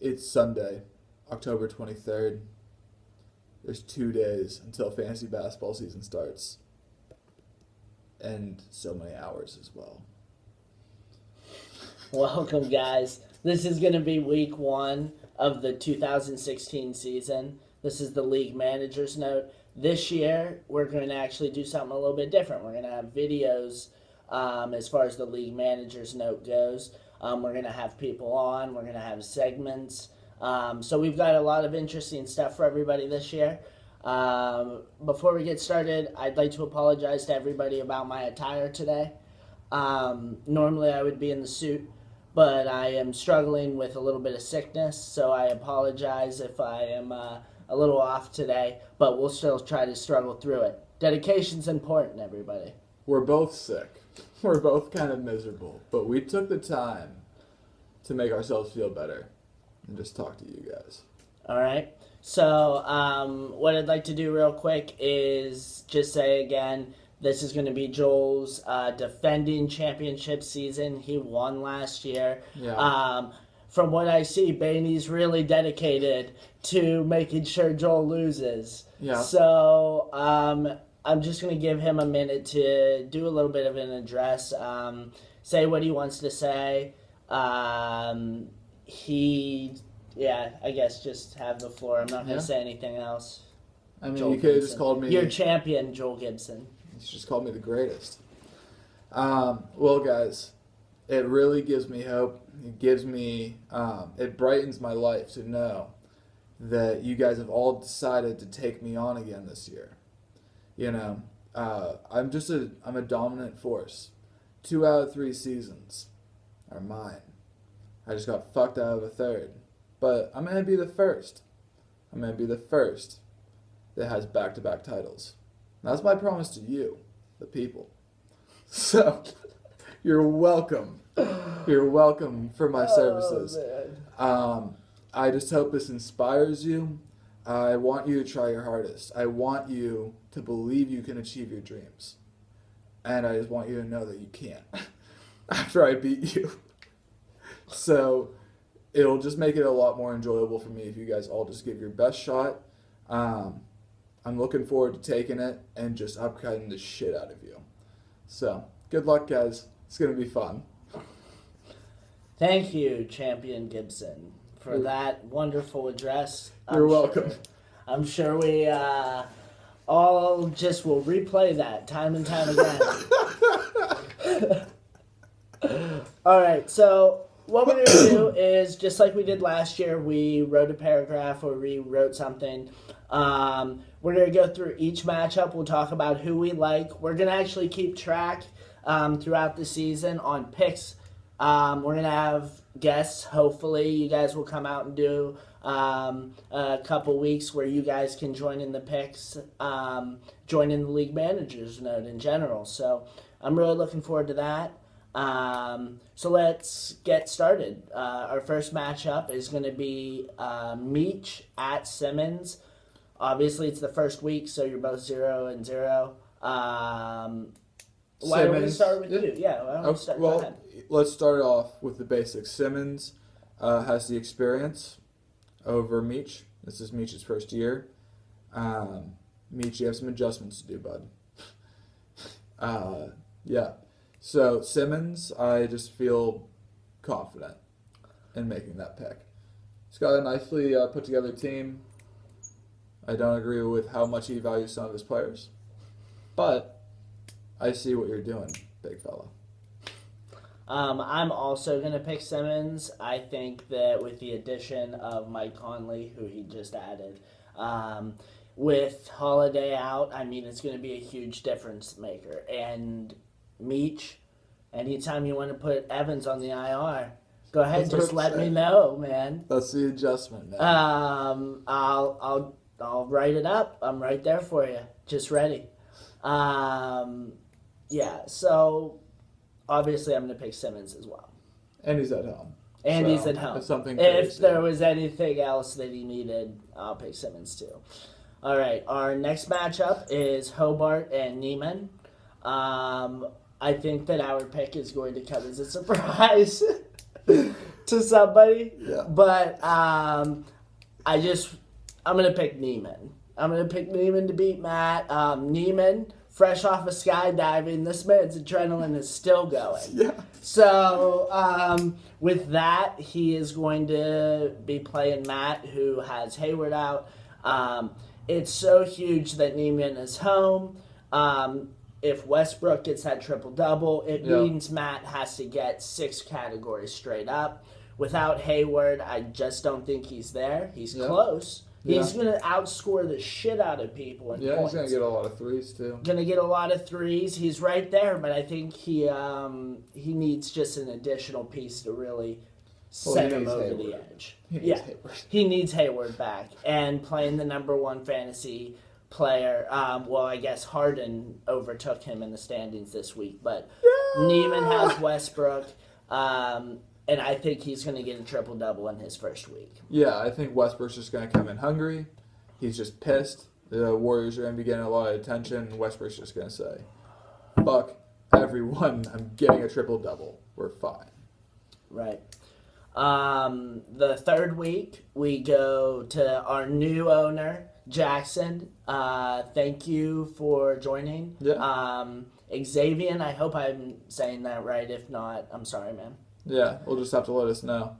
It's Sunday, October 23rd. There's 2 days until fantasy basketball season starts. And so many hours as well. Welcome, guys. This is going to be week one of the 2016 season. This is the league manager's note. This year, we're going to actually do something a little bit different. We're going to have videos as far as the league manager's note goes. We're going to have people on. We're going to have segments. So we've got a lot of interesting stuff for everybody this year. Before we get started, I'd like to apologize to everybody about my attire today. Normally I would be in the suit, but I am struggling with a little bit of sickness, so I apologize if I am a little off today, but we'll still try to struggle through it. Dedication's important, everybody. We're both sick. We're both kind of miserable, but we took the time to make ourselves feel better and just talk to you guys. All right. So what I'd like to do real quick is just say again, this is going to be Joel's defending championship season. He won last year. Yeah. From what I see, Bainey's really dedicated to making sure Joel loses. Yeah. So I'm just going to give him a minute to do a little bit of an address, say what he wants to say. I guess just have the floor. I'm not going to say anything else. I mean, Joel you could have Gibson. just called me... Your champion, Joel Gibson. You just called me the greatest. Well, guys, it really gives me hope. It gives me... it brightens my life to know that you guys have all decided to take me on again this year. You know, I'm a dominant force. 2 out of 3 seasons are mine. I just got fucked out of a third. But I'm going to be the first. I'm going to be the first that has back-to-back titles. And that's my promise to you, the people. So, you're welcome. You're welcome for my services. I just hope this inspires you. I want you to try your hardest. I want you to believe you can achieve your dreams. And I just want you to know that you can't after I beat you. So it'll just make it a lot more enjoyable for me if you guys all just give your best shot. I'm looking forward to taking it and just upcutting the shit out of you. So good luck, guys. It's going to be fun. Thank you, Champion Gibson, for that wonderful address. You're welcome. I'm sure we all just will replay that time and time again. All right, so what we're going to do is, just like we did last year, we wrote a paragraph or rewrote something. We're going to go through each matchup. We'll talk about who we like. We're going to actually keep track throughout the season on picks. We're going to have guests. Hopefully, you guys will come out and do a couple weeks where you guys can join in the picks, join in the league manager's note in general. So I'm really looking forward to that. So let's get started. Our first matchup is going to be Meach at Simmons. Obviously, it's the first week, so you're both 0-0. Why don't we start with you? Yeah, why don't we start? Go ahead. Let's start off with the basics. Simmons has the experience over Meach. This is Meach's first year. Meach, you have some adjustments to do, bud. Yeah. So Simmons, I just feel confident in making that pick. He's got a nicely put together team. I don't agree with how much he values some of his players, but I see what you're doing, big fella. I'm also going to pick Simmons. I think that with the addition of Mike Conley, who he just added, with Holiday out, I mean, it's going to be a huge difference maker. And Meach, anytime you want to put Evans on the IR, go ahead, just let me know, man. That's the adjustment, man. I'll write it up. I'm right there for you. Just ready. Yeah, so obviously I'm going to pick Simmons as well. And he's at home. And So, he's at home. that's something If crazy. there was anything else that he needed, I'll pick Simmons too. All right, our next matchup is Hobart and Neiman. I think that our pick is going to come as a surprise. to somebody. Yeah. But I'm gonna pick Neiman. I'm gonna pick Neiman to beat Matt. Neiman, fresh off of skydiving, this man's adrenaline is still going. Yeah. So with that, he is going to be playing Matt, who has Hayward out. It's so huge that Neiman is home. If Westbrook gets that triple-double, it means Matt has to get 6 categories straight up. Without Hayward, I just don't think he's there. He's close. Yeah. He's going to outscore the shit out of people in points. He's going to get a lot of threes, too. Going to get a lot of threes. He's right there, but I think he needs just an additional piece to really send him over the edge. He needs Hayward back. And playing the number 1 fantasy player, I guess Harden overtook him in the standings this week, but Neiman has Westbrook, and I think he's going to get a triple-double in his first week. Yeah, I think Westbrook's just going to come in hungry. He's just pissed. The Warriors are going to be getting a lot of attention. Westbrook's just going to say, fuck everyone, I'm getting a triple-double. We're fine. Right. The third week, we go to our new owner, Jackson. Thank you for joining. Yeah. Xavier, I hope I'm saying that right. If not, I'm sorry, man. Yeah, we'll just have to let us know.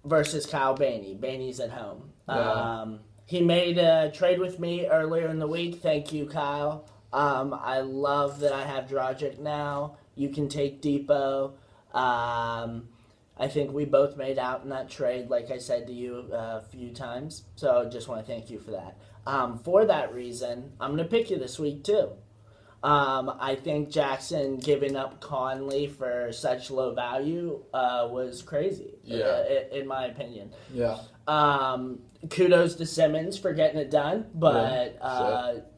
Versus Kyle Bainey. Bainey's at home. Yeah. He made a trade with me earlier in the week. Thank you, Kyle. I love that I have Dragic now. You can take Depot. I think we both made out in that trade, like I said to you a few times. So just want to thank you for that. For that reason, I'm going to pick you this week, too. I think Jackson giving up Conley for such low value was crazy, in my opinion. Yeah. Kudos to Simmons for getting it done, but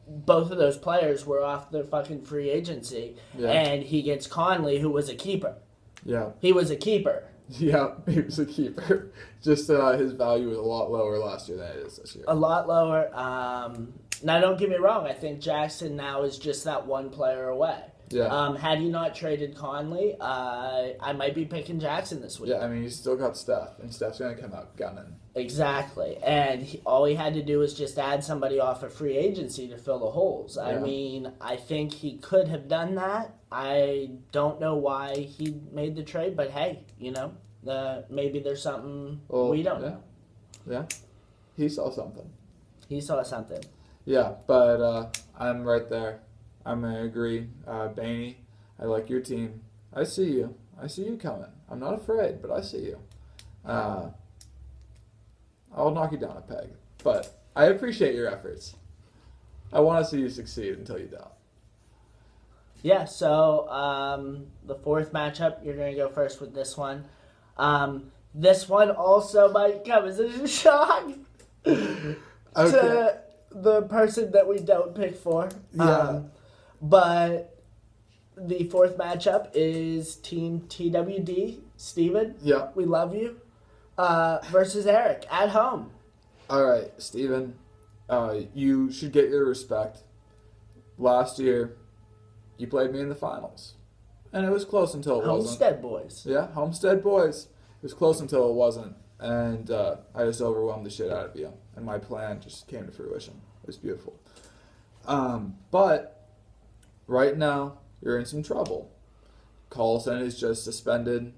both of those players were off their fucking free agency, and he gets Conley, who was a keeper. Yeah. He was a keeper. Yeah, he was a keeper. Just his value was a lot lower last year than it is this year. A lot lower. Now, don't get me wrong. I think Jackson now is just that one player away. Yeah. Had he not traded Conley, I might be picking Jackson this week. Yeah, I mean, he's still got Steph, and Steph's going to come out gunning. Exactly. And all he had to do was just add somebody off of free agency to fill the holes. Yeah. I mean, I think he could have done that. I don't know why he made the trade, but hey, maybe there's something we don't know. Yeah. He saw something. He saw something. Yeah, but I'm right there. I'm going to agree. Bainey, I like your team. I see you. I see you coming. I'm not afraid, but I see you. I'll knock you down a peg. But I appreciate your efforts. I want to see you succeed until you don't. Yeah, so the fourth matchup, you're going to go first with this one. This one also might come as a shock to the person that we don't pick for. Yeah. But the fourth matchup is Team TWD, Steven. Yeah. We love you. Versus Eric at home. All right, Steven. You should get your respect. Last year, you played me in the finals. And it was close until it wasn't. Homestead Boys. Yeah, Homestead Boys. It was close until it wasn't. And I just overwhelmed the shit out of you. And my plan just came to fruition. It was beautiful. But right now, you're in some trouble. Collison is just suspended.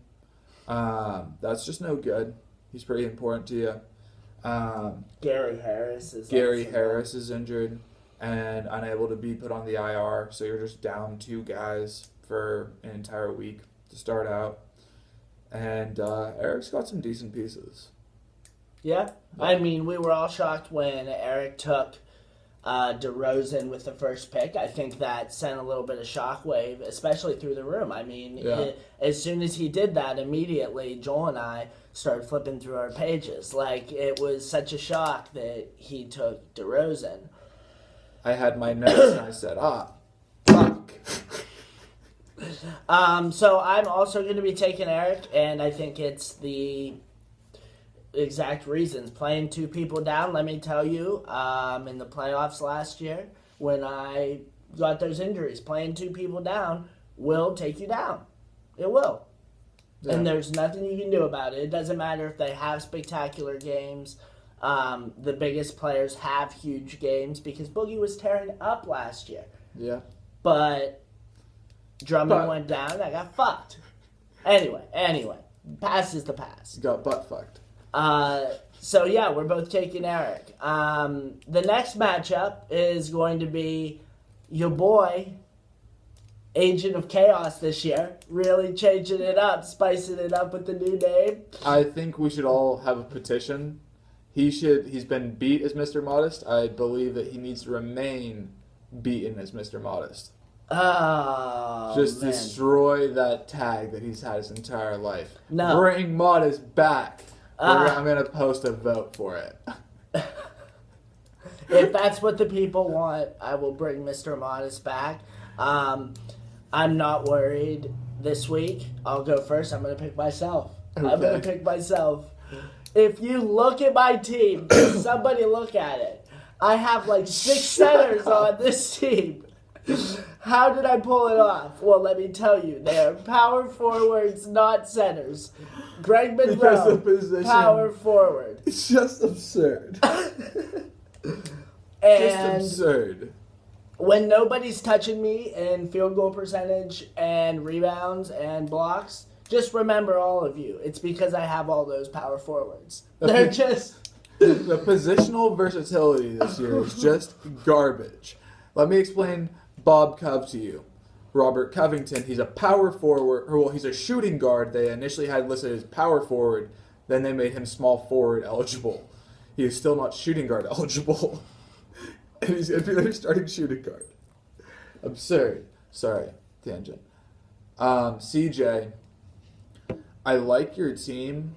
That's just no good. He's pretty important to you. Gary Harris is injured and unable to be put on the IR, so you're just down 2 guys for an entire week to start out. And Eric's got some decent pieces. Yeah. I mean, we were all shocked when Eric took DeRozan with the first pick. I think that sent a little bit of shockwave, especially through the room. I mean, as soon as he did that, immediately Joel and I started flipping through our pages. Like, it was such a shock that he took DeRozan. I had my notes and I said, fuck. So I'm also going to be taking Eric, and I think it's the exact reasons. Playing 2 people down, let me tell you, in the playoffs last year, when I got those injuries, playing 2 people down will take you down. It will. And there's nothing you can do about it. It doesn't matter if they have spectacular games. The biggest players have huge games because Boogie was tearing up last year. Yeah. But Drummond went down. I got fucked. Anyway. Pass is the pass. Got butt fucked. So, yeah, we're both taking Eric. The next matchup is going to be your boy, Agent of Chaos this year. Really changing it up, spicing it up with the new name. I think we should all have a petition. He's been beat as Mr. Modest. I believe that he needs to remain beaten as Mr. Modest. Oh, Just man. destroy that tag that he's had his entire life. No. Bring Modest back. I'm going to post a vote for it. If that's what the people want, I will bring Mr. Modest back. I'm not worried this week. I'll go first. I'm going to pick myself. Okay. I'm going to pick myself. If you look at my team, somebody look at it. I have like 6 centers on this team. How did I pull it off? Well, let me tell you, they are power forwards, not centers. Greg Monroe, power forward. It's just absurd. And Just absurd. when nobody's touching me in field goal percentage and rebounds and blocks, just remember all of you. It's because I have all those power forwards. They're just... The positional versatility this year is just garbage. Let me explain Bob Cove to you. Robert Covington, he's a power forward, or well, he's a shooting guard. They initially had listed as power forward, then they made him small forward eligible. He is still not shooting guard eligible. And he's going to be their starting shooting guard. Absurd. Sorry, tangent. CJ, I like your team.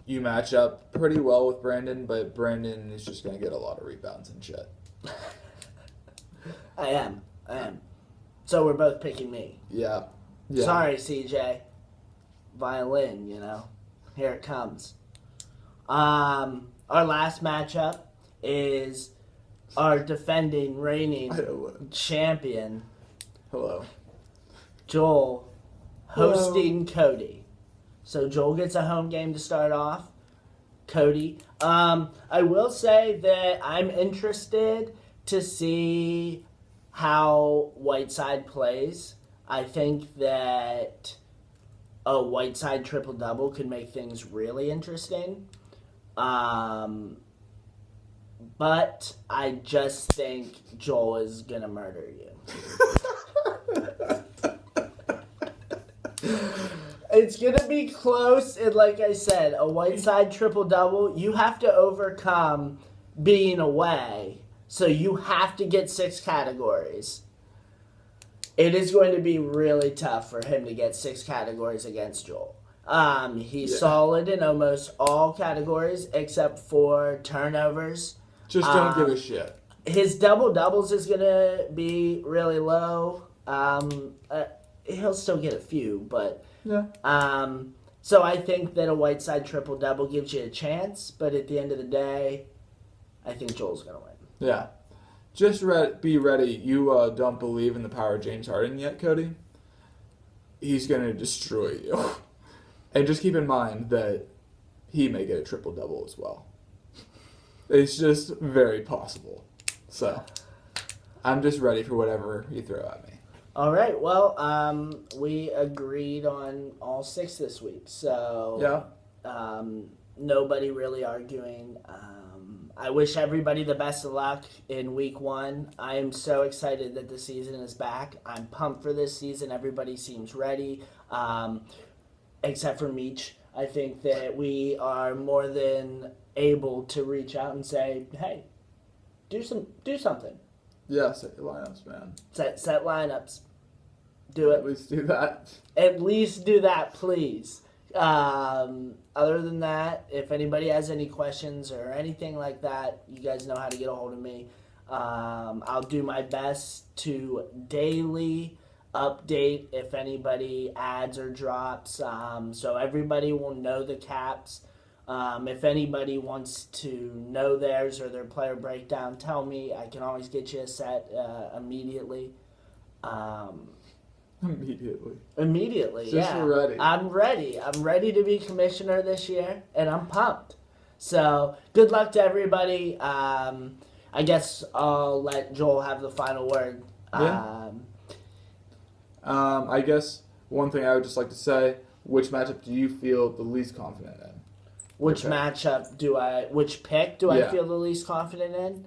You match up pretty well with Brandon, but Brandon is just going to get a lot of rebounds and shit. I am. So we're both picking me. Yeah. Sorry, CJ. Violin, Here it comes. Our last matchup is our defending, reigning champion, Hello. Joel, hosting Cody. So Joel gets a home game to start off. Cody. I will say that I'm interested to see how Whiteside plays. I think that a Whiteside triple-double could make things really interesting. But I just think Joel is going to murder you. It's going to be close, and like I said, a Whiteside triple-double, you have to overcome being away, so you have to get 6 categories. It is going to be really tough for him to get 6 categories against Joel. He's solid in almost all categories except for turnovers. Just don't give a shit. His double-doubles is going to be really low. He'll still get a few, but... Yeah. So I think that a Whiteside triple-double gives you a chance, but at the end of the day, I think Joel's going to win. Yeah. Just be ready. You don't believe in the power of James Harden yet, Cody? He's going to destroy you. And just keep in mind that he may get a triple-double as well. It's just very possible. So, I'm just ready for whatever you throw at me. All right. Well, we agreed on all 6 this week. So, Yeah. Nobody really arguing. I wish everybody the best of luck in week 1. I am so excited that the season is back. I'm pumped for this season. Everybody seems ready, except for Meech. I think that we are more than able to reach out and say, hey, do something. Yeah, set your lineups, man. Set lineups. Do it. At least do that. At least do that, please. Other than that, if anybody has any questions or anything like that, you guys know how to get a hold of me. I'll do my best to daily update if anybody adds or drops, so everybody will know the caps. If anybody wants to know theirs or their player breakdown, tell me. I can always get you a set immediately. Immediately. Immediately, Just yeah. ready. I'm ready. I'm ready to be commissioner this year, and I'm pumped. So, good luck to everybody. I guess I'll let Joel have the final word. Yeah. I guess one thing I would just like to say: which matchup do you feel the least confident in? Which Okay. matchup do I? Which pick do I Yeah. feel the least confident in?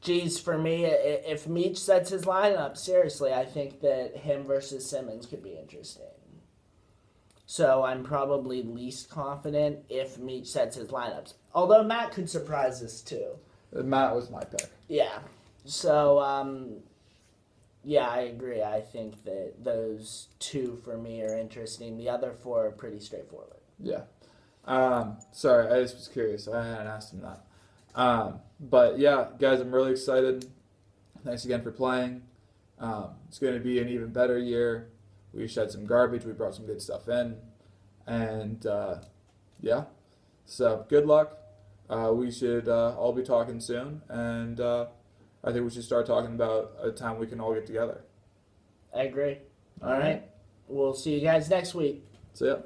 Geez, for me, if Meach sets his lineup, seriously, I think that him versus Simmons could be interesting. So I'm probably least confident if Meach sets his lineups. Although Matt could surprise us too. Matt was my pick. Yeah. So, yeah, I agree. I think that those two for me are interesting. The other four are pretty straightforward. Yeah. Sorry, I just was curious. I hadn't asked him that. But yeah, guys, I'm really excited. Thanks again for playing. It's going to be an even better year. We shed some garbage. We brought some good stuff in. And yeah, so good luck. We should all be talking soon. And I think we should start talking about a time we can all get together. I agree. All right. We'll see you guys next week. So yeah.